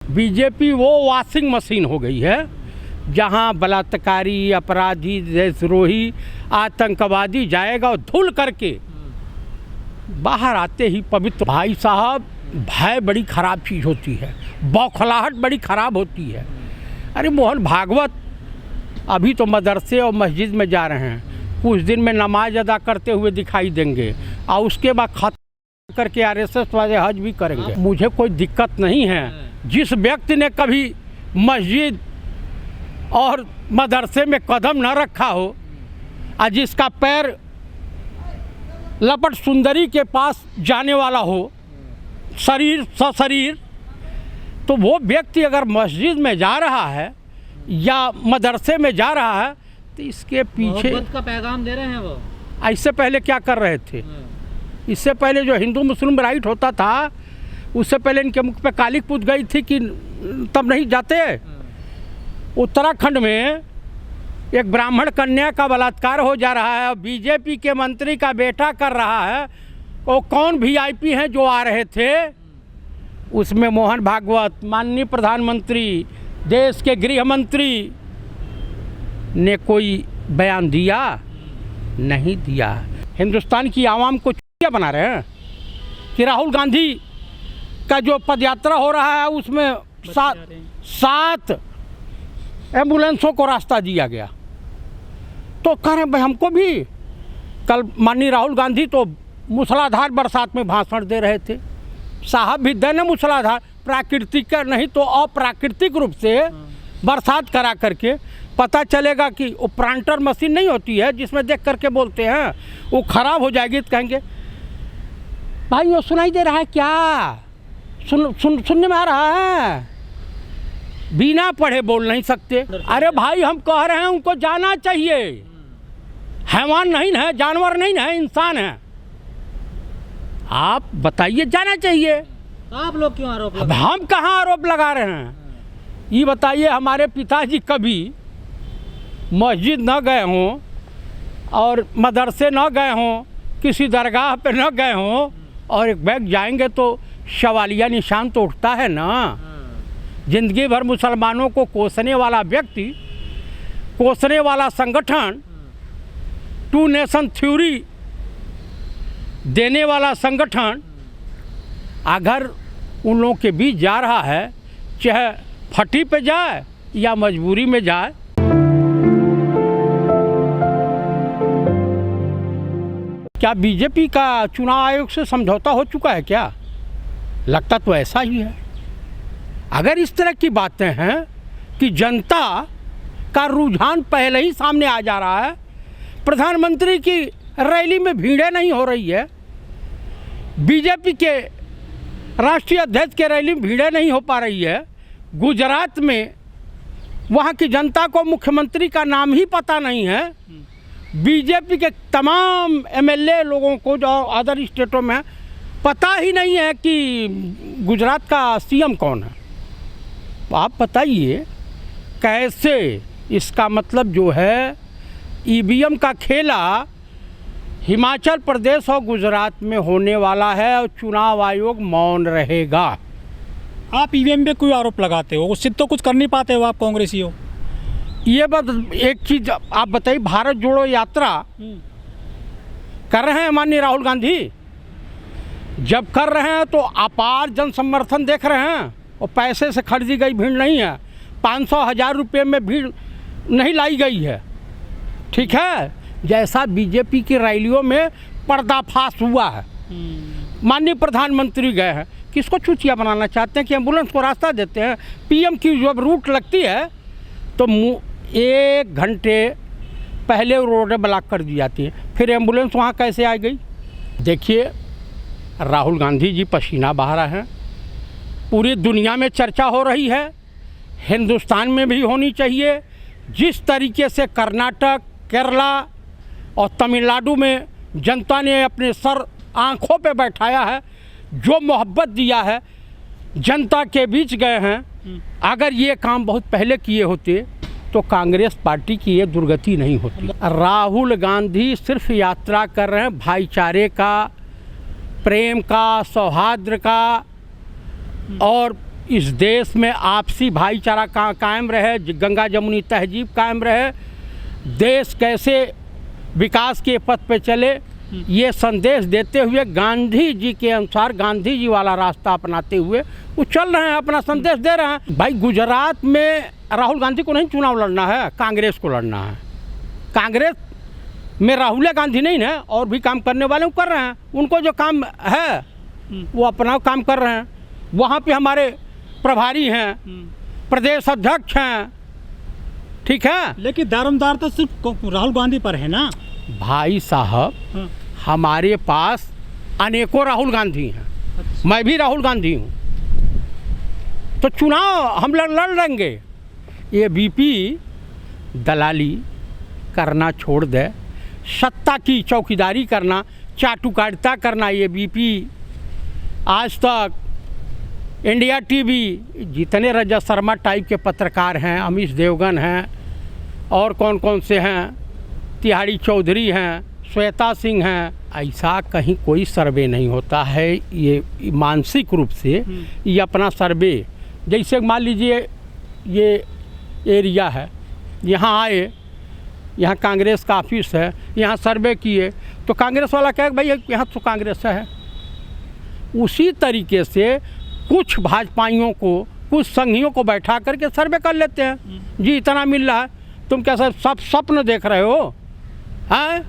BJP वो washing machine हो गई है जहां बलात्कारी, अपराधी, देशद्रोही, आतंकवादी जाएगा और धुल करके बाहर आते ही पवित्र। भाई साहब, भय बड़ी ख़राब चीज़ होती है, बौखलाहट बड़ी ख़राब होती है। अरे मोहन भागवत अभी तो मदरसे और मस्जिद में जा रहे हैं, कुछ दिन में नमाज अदा करते हुए दिखाई देंगे और उसके बाद खत्म करके आरएसएस वाले हज भी करेंगे। मुझे कोई दिक्कत नहीं है। जिस व्यक्ति ने कभी मस्जिद और मदरसे में कदम न रखा हो और जिसका पैर लपट सुंदरी के पास जाने वाला हो, शरीर सशरीर, तो वो व्यक्ति अगर मस्जिद में जा रहा है या मदरसे में जा रहा है तो इसके पीछे मोहब्बत का पैगाम दे रहे हैं वो। इससे पहले क्या कर रहे थे? इससे पहले जो हिंदू मुस्लिम राइट होता था, उससे पहले इनके मुख पे कालिक पूछ गई थी कि तब नहीं जाते। उत्तराखंड में एक ब्राह्मण कन्या का बलात्कार हो जा रहा है और बीजेपी के मंत्री का बेटा कर रहा है। वो कौन वीआईपी हैं जो आ रहे थे? उसमें मोहन भागवत, माननीय प्रधानमंत्री, देश के गृह मंत्री ने कोई बयान दिया? नहीं दिया। हिंदुस्तान की आवाम को क्या बना रहे हैं कि राहुल गांधी का जो पदयात्रा हो रहा है उसमें सात एम्बुलेंसों को रास्ता दिया गया। तो कह रहे भाई हमको भी। कल माननीय राहुल गांधी तो मूसलाधार बरसात में भाषण दे रहे थे। साहब भी देने मूसलाधार, प्राकृतिक का नहीं तो अप्राकृतिक रूप से बरसात करा करके पता चलेगा कि वो प्लांटर मशीन नहीं होती है जिसमें देख करके बोलते हैं वो ख़राब हो जाएगी तो कहेंगे भाई वो सुनाई दे रहा है क्या? सुनने में आ रहा है? बिना पढ़े बोल नहीं सकते। अरे भाई हम कह रहे हैं उनको जाना चाहिए। हैवान नहीं है, जानवर नहीं है, इंसान है। आप बताइए, जाना चाहिए। आप लोग क्यों आरोप अब हम कहाँ आरोप लगा रहे हैं? ये बताइए, हमारे पिताजी कभी मस्जिद न गए हों और मदरसे न गए हों, किसी दरगाह पे न गए हों और एक बैग जाएंगे तो सवालिया निशान तो उठता है ना। जिंदगी भर मुसलमानों को कोसने वाला व्यक्ति, कोसने वाला संगठन, टू नेशन थ्योरी देने वाला संगठन अगर उन लोगों के बीच जा रहा है, चाहे फटी पे जाए या मजबूरी में जाए। क्या बीजेपी का चुनाव आयोग से समझौता हो चुका है क्या? लगता तो ऐसा ही है। अगर इस तरह की बातें हैं कि जनता का रुझान पहले ही सामने आ जा रहा है, प्रधानमंत्री की रैली में भीड़ें नहीं हो रही है, बीजेपी के राष्ट्रीय अध्यक्ष के रैली में भीड़ें नहीं हो पा रही है, गुजरात में वहाँ की जनता को मुख्यमंत्री का नाम ही पता नहीं है, बीजेपी के तमाम एमएलए लोगों को जो अदर स्टेटों में पता ही नहीं है कि गुजरात का सीएम कौन है। तो आप बताइए कैसे? इसका मतलब जो है ईवीएम का खेला हिमाचल प्रदेश और गुजरात में होने वाला है और चुनाव आयोग मौन रहेगा। आप ईवीएम पे कोई आरोप लगाते हो, उससे तो कुछ कर नहीं पाते हो, आप कांग्रेसी हो। ये बात, एक चीज़ आप बताइए, भारत जोड़ो यात्रा कर रहे हैं माननीय राहुल गांधी। जब कर रहे हैं तो अपार जन समर्थन देख रहे हैं और पैसे से खरीदी गई भीड़ नहीं है। 500,000 रुपये में भीड़ नहीं लाई गई है, ठीक है। जैसा बीजेपी की रैलियों में पर्दाफाश हुआ है, माननीय प्रधानमंत्री गए हैं, किसको चूतिया बनाना चाहते हैं कि एम्बुलेंस को रास्ता देते हैं। पीएम की जब रूट लगती है तो 1 घंटे पहले रोडें ब्लॉक कर दी जाती है, फिर एम्बुलेंस वहाँ कैसे आ गई? देखिए, राहुल गांधी जी पसीना बहा रहे हैं, पूरी दुनिया में चर्चा हो रही है, हिंदुस्तान में भी होनी चाहिए। जिस तरीके से कर्नाटक, केरला और तमिलनाडु में जनता ने अपने सर आँखों पे बैठाया है, जो मोहब्बत दिया है, जनता के बीच गए हैं। अगर ये काम बहुत पहले किए होते तो कांग्रेस पार्टी की ये दुर्गति नहीं होती। राहुल गांधी सिर्फ यात्रा कर रहे हैं भाईचारे का, प्रेम का, सौहार्द का और इस देश में आपसी भाईचारा कायम रहे, गंगा जमुनी तहजीब कायम रहे, देश कैसे विकास के पथ पे चले, ये संदेश देते हुए गांधी जी के अनुसार, गांधी जी वाला रास्ता अपनाते हुए वो चल रहे हैं, अपना संदेश दे रहे हैं। भाई गुजरात में राहुल गांधी को नहीं चुनाव लड़ना है, कांग्रेस को लड़ना है। कांग्रेस में राहुल गांधी नहीं है, और भी काम करने वाले वो कर रहे हैं, उनको जो काम है वो अपना काम कर रहे हैं। वहाँ पे हमारे प्रभारी हैं, प्रदेश अध्यक्ष हैं, ठीक है। लेकिन दारोमदार तो सिर्फ राहुल गांधी पर है ना भाई साहब, हमारे पास अनेकों राहुल गांधी हैं, मैं भी राहुल गांधी हूँ, तो चुनाव हम लड़ लेंगे। ये बीपी दलाली करना छोड़ दे, सत्ता की चौकीदारी करना, चाटुकारिता करना। ये बीपी, आज तक, इंडिया टीवी, जितने रजत शर्मा टाइप के पत्रकार हैं, अमीश देवगन हैं, और कौन कौन से हैं, तिहाड़ी चौधरी हैं, श्वेता सिंह हैं, ऐसा कहीं कोई सर्वे नहीं होता है। ये मानसिक रूप से ये अपना सर्वे, जैसे मान लीजिए ये एरिया है, यहाँ आए, यहाँ कांग्रेस का ऑफिस है, यहाँ सर्वे किए, तो कांग्रेस वाला कहे भाई यहाँ तो कांग्रेस है। उसी तरीके से कुछ भाजपाइयों को, कुछ संघियों को बैठा करके सर्वे कर लेते हैं, जी इतना मिल रहा है, तुम क्या सब स्वप्न देख रहे हो, हैं?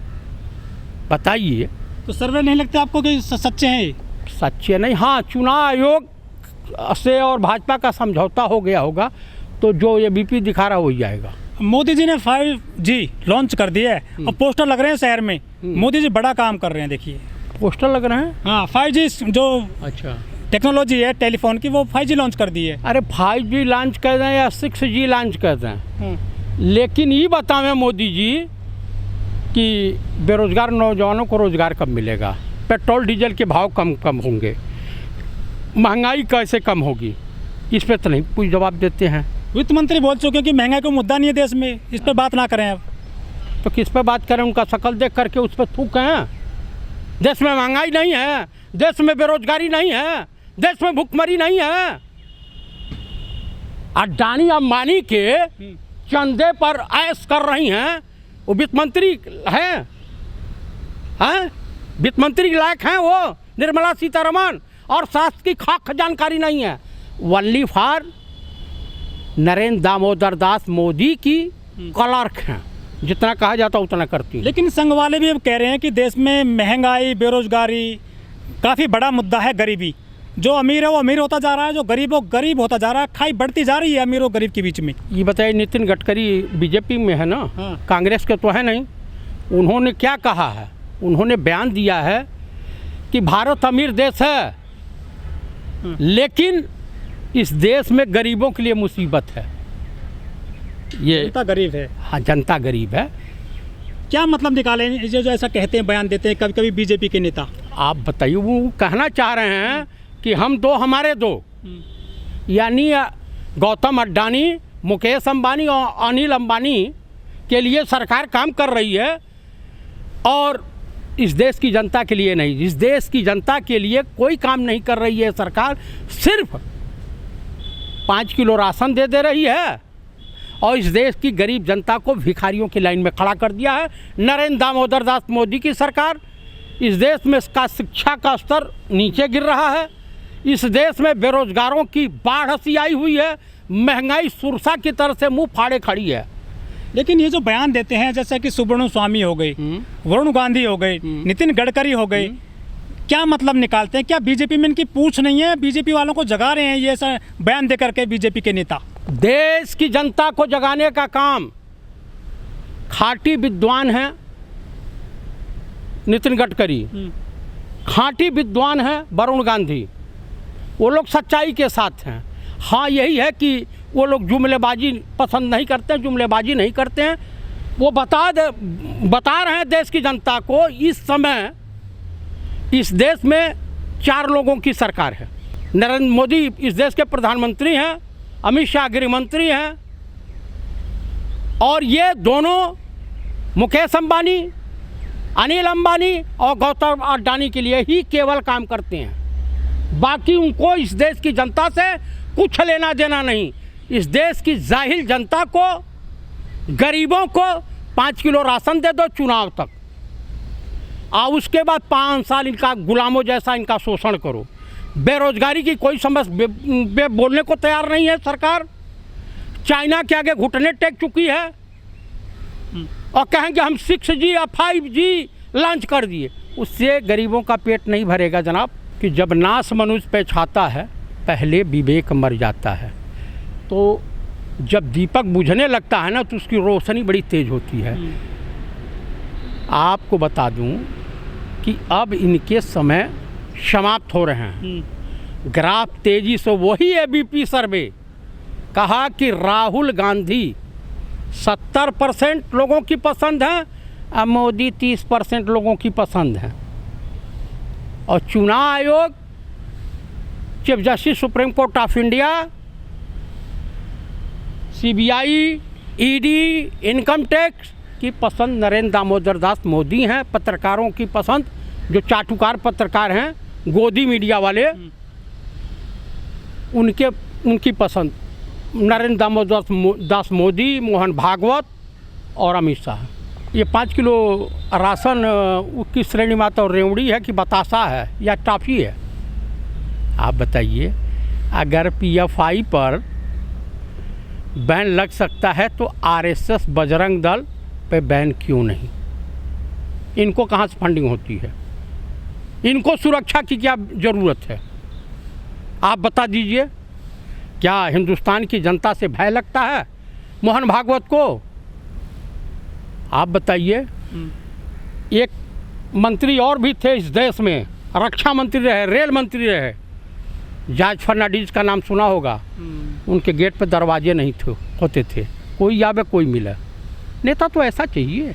बताइए। तो सर्वे नहीं लगते आपको कि सच्चे हैं? सच्चे नहीं, हाँ, चुनाव आयोग से और भाजपा का समझौता हो गया होगा, तो जो ये बीपी दिखा रहा हो ही जाएगा। मोदी जी ने 5G लॉन्च कर दिया है और पोस्टर लग रहे हैं शहर में। मोदी जी बड़ा काम कर रहे हैं, देखिए पोस्टर लग रहे हैं। हाँ, 5G जो अच्छा टेक्नोलॉजी है टेलीफोन की, वो 5G लॉन्च कर दी है। अरे 5G लॉन्च कर दें या 6G लॉन्च कर दें, लेकिन ये बतावें मोदी जी कि बेरोजगार नौजवानों को रोजगार कब मिलेगा, पेट्रोल डीजल के भाव कम होंगे, महंगाई कैसे कम होगी, इस पर तो नहीं कुछ जवाब देते हैं। वित्त मंत्री बोल चुके हैं कि महंगाई कोई मुद्दा नहीं है देश में, इस पर बात ना करें। अब तो किस पे बात करें? उनका शक्ल देख करके उस पर थूकें। देश में महंगाई नहीं है, देश में बेरोजगारी नहीं है, देश में भुखमरी नहीं है। अडानी अंबानी के चंदे पर ऐश कर रही हैं, वो वित्त मंत्री हैं, वित्त मंत्री लायक हैं वो निर्मला सीतारमण, और शास्त्र की खाक जानकारी नहीं है। वनली फॉर नरेंद्र दामोदर दास मोदी की क्लर्क हैं, जितना कहा जाता उतना करती है। लेकिन संघ वाले भी अब कह रहे हैं कि देश में महंगाई, बेरोजगारी काफ़ी बड़ा मुद्दा है। गरीबी, जो अमीर है वो अमीर होता जा रहा है, जो गरीब वो गरीब होता जा रहा है, खाई बढ़ती जा रही है अमीर और गरीब के बीच में। ये बताइए, नितिन गडकरी बीजेपी में है ना, हाँ। कांग्रेस के तो है नहीं। उन्होंने क्या कहा है? उन्होंने बयान दिया है कि भारत अमीर देश है, लेकिन इस देश में गरीबों के लिए मुसीबत है। ये जनता गरीब है। हाँ, जनता गरीब है। क्या मतलब निकाले जो ऐसा कहते हैं, बयान देते हैं कभी कभी बीजेपी के नेता? आप बताइए, वो कहना चाह रहे हैं कि हम दो हमारे दो, यानी गौतम अडानी, मुकेश अंबानी और अनिल अंबानी के लिए सरकार काम कर रही है, और इस देश की जनता के लिए नहीं। इस देश की जनता के लिए कोई काम नहीं कर रही है सरकार, सिर्फ 5 किलो राशन दे रही है, और इस देश की गरीब जनता को भिखारियों की लाइन में खड़ा कर दिया है। नरेंद्र दामोदर दास मोदी की सरकार, इस देश में इसका शिक्षा का स्तर नीचे गिर रहा है, इस देश में बेरोजगारों की बाढ़ सी आई हुई है, महंगाई सुरसा की तरह से मुंह फाड़े खड़ी है। लेकिन ये जो बयान देते हैं, जैसे कि सुब्रमण्यम स्वामी हो गई, वरुण गांधी हो गई, नितिन गडकरी हो गई, क्या मतलब निकालते हैं? क्या बीजेपी में इनकी पूछ नहीं है? बीजेपी वालों को जगा रहे हैं ये ऐसा बयान दे करके बीजेपी के नेता? देश की जनता को जगाने का काम खाटी विद्वान है नितिन गडकरी, खाटी विद्वान है वरुण गांधी, वो लोग सच्चाई के साथ हैं। हाँ, यही है कि वो लोग जुमलेबाजी पसंद नहीं करते हैं, जुमलेबाजी नहीं करते हैं। वो बता रहे हैं देश की जनता को, इस समय इस देश में 4 लोगों की सरकार है। नरेंद्र मोदी इस देश के प्रधानमंत्री हैं, अमित शाह गृह मंत्री हैं, और ये दोनों मुकेश अंबानी, अनिल अंबानी और गौतम अडानी के लिए ही केवल काम करते हैं। बाकी उनको इस देश की जनता से कुछ लेना देना नहीं। इस देश की जाहिल जनता को, गरीबों को 5 किलो राशन दे दो चुनाव तक, और उसके बाद 5 साल इनका गुलामों जैसा इनका शोषण करो। बेरोजगारी की कोई समस्या बोलने को तैयार नहीं है सरकार। चाइना के आगे घुटने टेक चुकी है और कहेंगे हम 6G या 5G लॉन्च कर दिए। उससे गरीबों का पेट नहीं भरेगा जनाब। कि जब नाश मनुष्य पे छाता है, पहले विवेक मर जाता है। तो जब दीपक बुझने लगता है ना, तो उसकी रोशनी बड़ी तेज होती है। आपको बता दूं कि अब इनके समय समाप्त हो रहे हैं। ग्राफ तेजी से, वही ABP सर्वे कहा कि राहुल गांधी 70% लोगों की पसंद है और मोदी 30% लोगों की पसंद है। और चुनाव आयोग, chief justice supreme court of India, CBI, ED, income tax की पसंद नरेंद्र दामोदर दास मोदी हैं। पत्रकारों की पसंद, जो चाटुकार पत्रकार हैं, गोदी मीडिया वाले, उनकी पसंद नरेंद्र दामोदर दास मोदी, मोहन भागवत और अमित शाह। ये 5 किलो राशन की श्रेणी में आता, और रेवड़ी है कि बतासा है या टॉफी है? आप बताइए। अगर PFI पर बैन लग सकता है तो RSS बजरंग दल पे बैन क्यों नहीं? इनको कहाँ से फंडिंग होती है? इनको सुरक्षा की क्या ज़रूरत है? आप बता दीजिए। क्या हिंदुस्तान की जनता से भय लगता है मोहन भागवत को? आप बताइए। एक मंत्री और भी थे इस देश में, रक्षा मंत्री रहे, रेल मंत्री रहे, जॉर्ज फर्नांडिस का नाम सुना होगा। उनके गेट पे दरवाजे नहीं होते थे, कोई आवे कोई मिले। नेता तो ऐसा चाहिए।